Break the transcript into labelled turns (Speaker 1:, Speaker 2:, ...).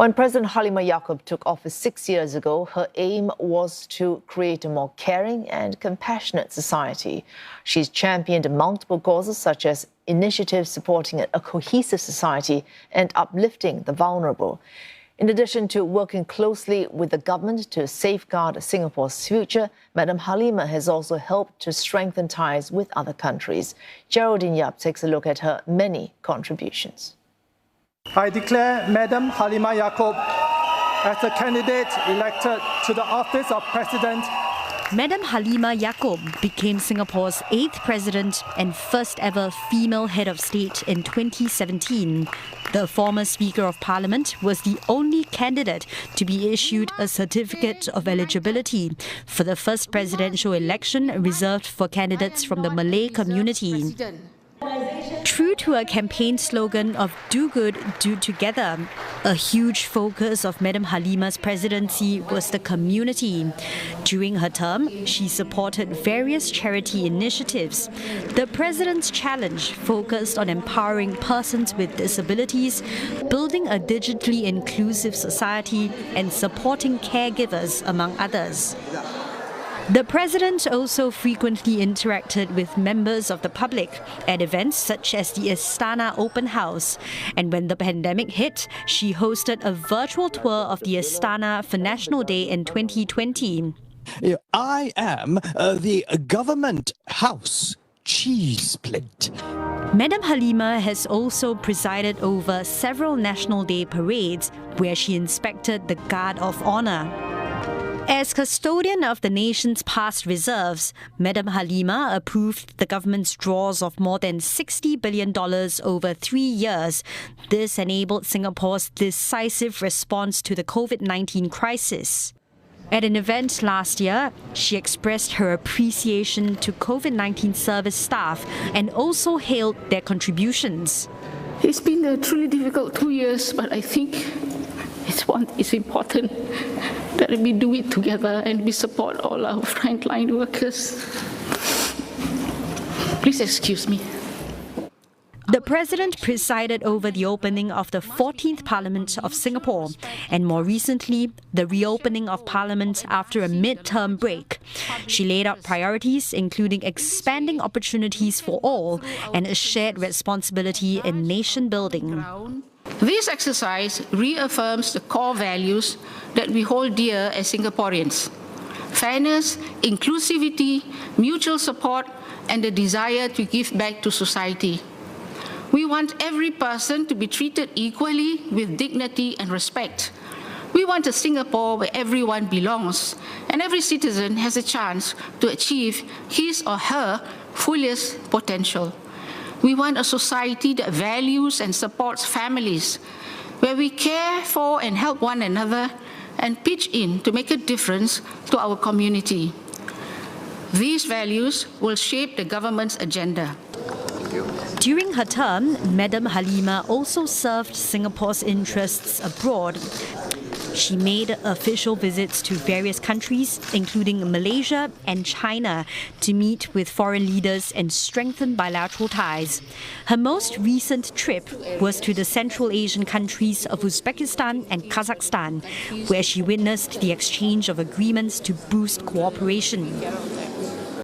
Speaker 1: When President Halimah Yacob took office 6 years ago, her aim was to create a more caring and compassionate society. She's championed multiple causes such as initiatives supporting a cohesive society and uplifting the vulnerable. In addition to working closely with the government to safeguard Singapore's future, Mdm Halimah has also helped to strengthen ties with other countries. Geraldine Yap takes a look at her many contributions.
Speaker 2: I declare Mdm Halimah Yacob as the candidate elected to the office of President.
Speaker 3: Mdm Halimah Yacob became Singapore's 8th president and first ever female head of state in 2017. The former Speaker of Parliament was the only candidate to be issued a certificate of eligibility for the first presidential election reserved for candidates from the Malay community. True to a campaign slogan of "Do Good, Do Together," a huge focus of Mdm Halimah's presidency was the community. During her term, she supported various charity initiatives. The President's Challenge focused on empowering persons with disabilities, building a digitally inclusive society, and supporting caregivers, among others. The President also frequently interacted with members of the public at events such as the Istana Open House. And when the pandemic hit, she hosted a virtual tour of the Istana for National Day in 2020.
Speaker 4: I am the government house cheese plate.
Speaker 3: Mdm Halimah has also presided over several National Day parades where she inspected the Guard of Honour. As custodian of the nation's past reserves, Mdm Halimah approved the government's draws of more than $60 billion over 3 years. This enabled Singapore's decisive response to the COVID-19 crisis. At an event last year, she expressed her appreciation to COVID-19 service staff and also hailed their contributions.
Speaker 5: It's been a truly difficult 2 years, but I think it's important that we do it together and we support all our frontline workers. Please excuse me.
Speaker 3: The President presided over the opening of the 14th Parliament of Singapore and more recently, the reopening of Parliament after a mid-term break. She laid out priorities including expanding opportunities for all and a shared responsibility in nation building.
Speaker 5: This exercise reaffirms the core values that we hold dear as Singaporeans: fairness, inclusivity, mutual support, and the desire to give back to society. We want every person to be treated equally with dignity and respect. We want a Singapore where everyone belongs and every citizen has a chance to achieve his or her fullest potential. We want a society that values and supports families, where we care for and help one another and pitch in to make a difference to our community. These values will shape the government's agenda.
Speaker 3: During her term, Mdm Halimah also served Singapore's interests abroad. She made official visits to various countries, including Malaysia and China, to meet with foreign leaders and strengthen bilateral ties. Her most recent trip was to the Central Asian countries of Uzbekistan and Kazakhstan, where she witnessed the exchange of agreements to boost cooperation.